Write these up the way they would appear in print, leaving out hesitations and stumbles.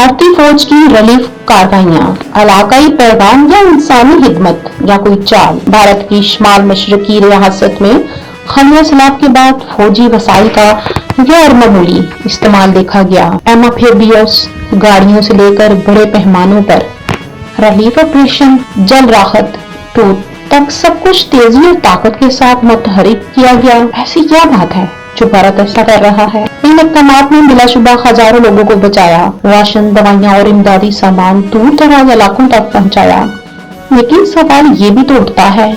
भारतीय फौज की रिलीफ कार्रवाइयां, इलाकाई पैगाम या इंसानी हिदमत या कोई चाल। भारत की शुमाल मशरकी रियासत में खलिया सैलाब के बाद फौजी वसाइल का गैर मामूली इस्तेमाल देखा गया। एम्फीबियस गाड़ियों से लेकर बड़े पैमानों पर रिलीफ ऑपरेशन, जल राहत टूट तक सब कुछ तेजी और ताकत के साथ मुतहरिक किया गया। ऐसी क्या बात है जो भारत ऐसा कर रहा है? इन इक़दामात ने बिलाशुबा हजारों लोगों को बचाया, राशन, दवाइयां और इमदादी सामान दूर दराज इलाकों तक पहुंचाया। लेकिन सवाल ये भी तो उठता है,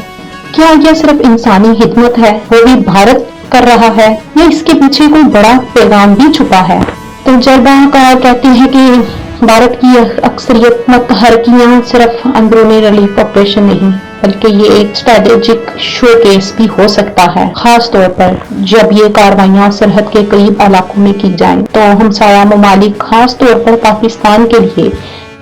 क्या यह सिर्फ इंसानी हिदमत है, वो भी भारत कर रहा है, या इसके पीछे कोई बड़ा पैगाम भी छुपा है? तजुर्बाकार कहते हैं कि भारत की अक्सरियत मुतहरकियां सिर्फ अंदरूनी रिलीफ ऑपरेशन नहीं, बल्कि ये एक स्ट्रेटेजिक शोकेस भी हो सकता है, खास तौर पर जब ये कार्रवाइयां सरहद के करीब इलाकों में की जाएं। तो हमसाया ममालिक, खास तौर पर पाकिस्तान के लिए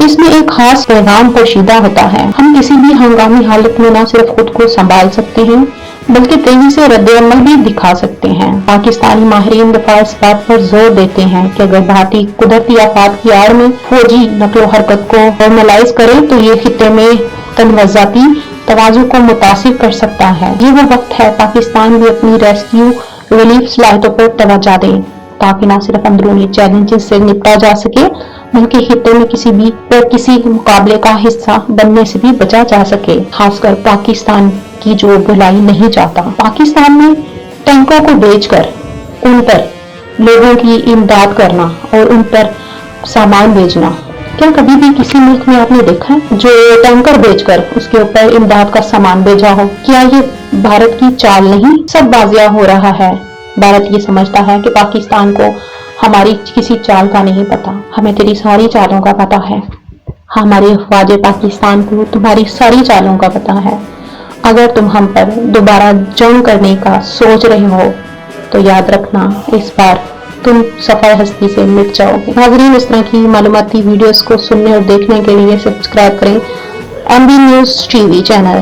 इसमें एक खास पैगाम पोशीदा होता है। हम किसी भी हंगामी हालत में न सिर्फ खुद को संभाल सकते हैं, बल्कि तेजी से रद्द-ए-अमल भी दिखा सकते हैं। पाकिस्तानी माहिरीन दफा इस बात पर जोर देते हैं कि अगर भारतीय कुदरती आफात की आड़ में फौजी नकलो हरकत को नॉर्मलाइज करे तो ये खित्ते में तनवज़ाती तवाज़ु को मुतासिर कर सकता है। ये वो वक्त है पाकिस्तान भी अपनी रेस्क्यू रिलीफ सलाहियतों पर तवज्जो दे, ताकि न सिर्फ अंदरूनी चैलेंजेस से निपटा जा सके, बल्कि खित्ते में किसी मुकाबले का हिस्सा बनने से भी बचा जा सके। खासकर पाकिस्तान की जो भलाई नहीं चाहता। पाकिस्तान में टैंकों को बेचकर उन पर लोगों की इमदाद करना और उन पर सामान भेजना, क्या कभी भी किसी मुल्क में आपने देखा है जो टैंकर बेचकर उसके ऊपर इमदाद का सामान भेजा हो? क्या ये भारत की चाल नहीं? सब बाजिया हो रहा है। भारत ये समझता है कि पाकिस्तान को हमारी किसी चाल का नहीं पता, हमें तेरी सारी चालों का पता है। हमारे अफवाज पाकिस्तान को तुम्हारी सारी चालों का पता है। अगर तुम हम पर दोबारा जंग करने का सोच रहे हो तो याद रखना, इस बार तुम सफर हस्ती से मिट जाओगे। नाज़रीन, इस तरह की मालूमाती वीडियोस को सुनने और देखने के लिए सब्सक्राइब करें MB न्यूज़ TV चैनल।